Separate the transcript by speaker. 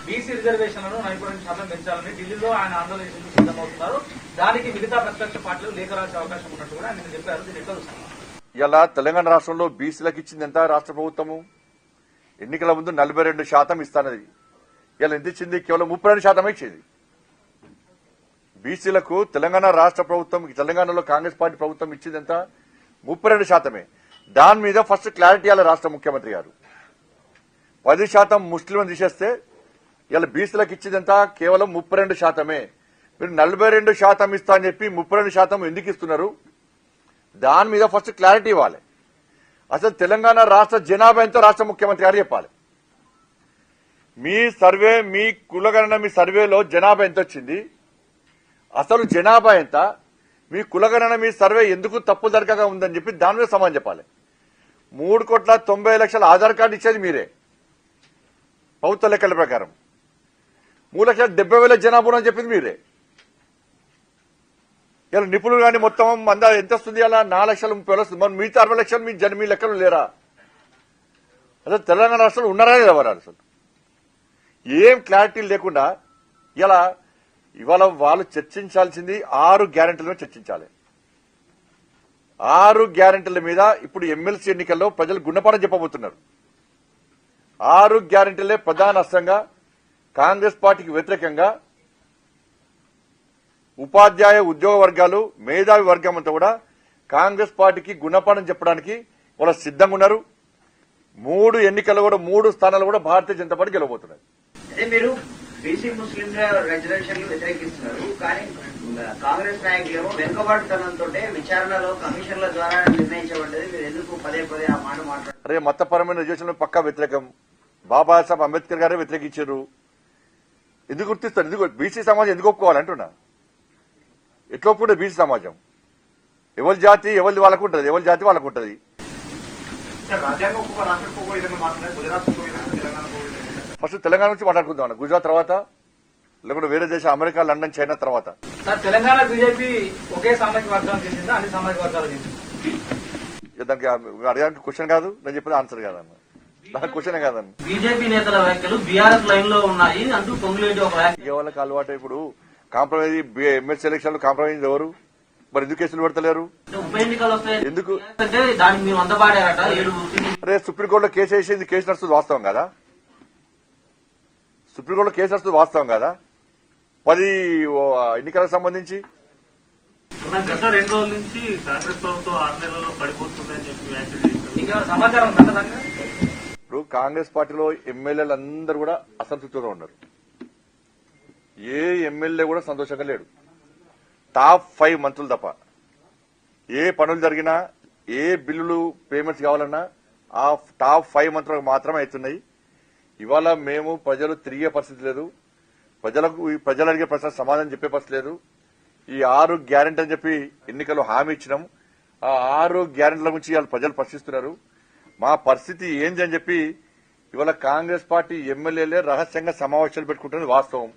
Speaker 1: BC రిజర్వేషన్లను 40% పెంచాలని ఢిల్లీలో ఆయన ఆందోళన చేసేందుకు సిద్దమవుతున్నారు. దానికి మిగతా ప్రతిపక్ష పార్టీలు లేఖ రాసే అవకాశం ఉన్నట్టు కూడా ఆయన చెప్పారు. దీన్ని ఎట్లా చూస్తున్నారు?
Speaker 2: ఇలా తెలంగాణ రాష్ట్రంలో బీసీలకు ఇచ్చింది ఎంత రాష్ట్ర ప్రభుత్వము? ఎన్నికల ముందు 42% ఇస్తానది. ఇలా ఎంత ఇచ్చింది? కేవలం 32% ఇచ్చింది. బీసీలకు తెలంగాణ రాష్ట్ర ప్రభుత్వం, తెలంగాణలో కాంగ్రెస్ పార్టీ ప్రభుత్వం ఇచ్చింది ఎంత? 32%. దాని మీద ఫస్ట్ క్లారిటీ ఇవ్వాలి రాష్ట్ర ముఖ్యమంత్రి గారు. 10% ముస్లింలను తీసేస్తే ఇలా బీసీలకు ఇచ్చింది ఎంత? కేవలం 32%. మీరు 42% ఇస్తా అని చెప్పి 32% ఎందుకు ఇస్తున్నారు? దాని మీద ఫస్ట్ క్లారిటీ ఇవ్వాలి. అసలు తెలంగాణ రాష్ట్ర జనాభా ఎంతో రాష్ట్ర ముఖ్యమంత్రి గారు చెప్పాలి. మీ సర్వే, మీ కులగణన, మీ సర్వేలో జనాభా ఎంత వచ్చింది? అసలు జనాభా ఎంత? మీ కులగణన, మీ సర్వే ఎందుకు తప్పుదరకగా ఉందని చెప్పి దాని మీద సమాధానం చెప్పాలి. 3,90,00,000 ఆధార్ కార్డు ఇచ్చేది మీరే ప్రభుత్వ లెక్కల ప్రకారం. 3,70,000 జనాభా అని చెప్పింది మీరే. ఇలా నిపుణులు కానీ మొత్తం మంద ఎంత వస్తుంది? అలా 4,30,000 వస్తుంది. మరి మిగతా 60,00,000 మీ లెక్కలు లేరా? అసలు తెలంగాణ రాష్ట్రంలో ఉన్నారా లేదా వారు? అసలు ఏం క్లారిటీ లేకుండా ఇవాళ వాళ్ళు చర్చించాల్సింది 6 గ్యారెంటీల మీద చర్చించాలి. 6 గ్యారెంటీల మీద ఇప్పుడు ఎమ్మెల్సీ ఎన్నికల్లో ప్రజలు గుణపాఠం చెప్పబోతున్నారు. 6 గ్యారెంటీలే ప్రధాన అస్త్రంగా కాంగ్రెస్ పార్టీకి వ్యతిరేకంగా ఉపాధ్యాయ ఉద్యోగ వర్గాలు, మేధావి వర్గం అంతా కూడా కాంగ్రెస్ పార్టీకి గుణపాఠం చెప్పడానికి వాళ్ళు సిద్ధంగా ఉన్నారు. 3 ఎన్నికల్లో కూడా 3 స్థానాలు కూడా భారతీయ జనతా పార్టీ గెలవబోతున్నారు.
Speaker 3: మీరు బీసీ ముస్లిం రిజర్వేషన్లు వ్యతిరేకిస్తున్నారు, కానీ కాంగ్రెస్ నాయకులేమో వెనుకబాటుతనంతో విచారణలో కమిషన్ల ద్వారా నిర్ణయించబడ్డది. మీరు ఎందుకు పదే పదే ఆ మాట మాట్లాడారు?
Speaker 2: అరే, మతపరమైన రిజర్వేషన్ పక్కా వ్యతిరేకం. బాబాసాహెబ్ అంబేద్కర్ గారే వ్యతిరేకించారు. ఎందుకు గుర్తిస్తారు? ఎందుకు బీసీ సమాజం ఎందుకు ఒప్పుకోవాలంటున్నా? ఎట్లా ఒప్పుకుంటుంది బీసీ సమాజం? ఎవరి జాతి ఎవరిది వాళ్ళకు ఉంటుంది, ఎవరి జాతి వాళ్ళకు ఉంటుంది. ఫస్ట్ తెలంగాణ నుంచి మాట్లాడుకుందాం. గుజరాత్ తర్వాత, లేకుంటే వేరే దేశం అమెరికా, లండన్, చైనా తర్వాత.
Speaker 1: తెలంగాణ బీజేపీ ఒకే సామాజిక వర్గాలు చేసిందా, అన్ని సామాజిక వర్గాలు చేసింది?
Speaker 2: దానికి అడగడానికి క్వశ్చన్ కాదు, నేను చెప్పేది ఆన్సర్ కాదన్న. దానికి క్వశ్చన్ కాదన్న.
Speaker 4: బీజేపీ నేతల వ్యాఖ్యలు బీఆర్ఎస్ లైన్ లో ఉన్నాయి అంటూ పొంగులేటి ఒక వ్యాఖ్య.
Speaker 2: వాళ్ళకి అలవాటు. ఇప్పుడు కాంప్రమైజ్ ఎమ్మెల్సీ ఎలక్షన్లు కాంప్రమైజ్ ఎవరు? మరి ఎందుకు కేసులు పెడతలేరు?
Speaker 4: ఉప ఎన్నికలు వస్తాయి
Speaker 2: ఎందుకు?
Speaker 4: అంటే దానికి మీరు అందపాడారట.
Speaker 2: అరే, సుప్రీంకోర్టులో కేసు వేసేది, కేసు నడుస్తుంది వాస్తవం కదా? సుప్రీంకోర్టులో కేసు నడుస్తుంది వాస్తవం కదా? 10 ఎన్నికలకు సంబంధించి
Speaker 5: గత 2 రోజుల నుంచి కాంగ్రెస్ ప్రభుత్వం 6 నెలల్లో పడిపోతుందని చెప్పి వ్యాఖ్యలు
Speaker 1: సమాచారం.
Speaker 2: ఇప్పుడు కాంగ్రెస్ పార్టీలో ఎమ్మెల్యేలు అందరూ కూడా అసంతృప్తిగా ఉన్నారు. ఏ ఎమ్మెల్యే కూడా సంతోషంగా లేడు. టాప్ 5 మంత్రులు తప్ప. ఏ పనులు జరిగినా, ఏ బిల్లులు పేమెంట్స్ కావాలన్నా ఆ టాప్ 5 మంత్రులకు మాత్రమే అవుతున్నాయి. ఇవాళ మేము ప్రజలు తిరిగే పరిస్థితి లేదు. ప్రజలు అడిగే ప్రశ్న సమాధానం చెప్పే పరిస్థితి లేదు. ఈ 6 గ్యారెంటీ అని చెప్పి ఎన్నికల్లో హామీ ఇచ్చినాం. ఆ 6 గ్యారెంటీల గురించి ఇవాళ ప్రజలు ప్రశ్నిస్తున్నారు. మా పరిస్థితి ఏంది అని చెప్పి ఇవాళ కాంగ్రెస్ పార్టీ ఎమ్మెల్యేలే రహస్యంగా సమావేశాలు పెట్టుకుంటున్నది వాస్తవం.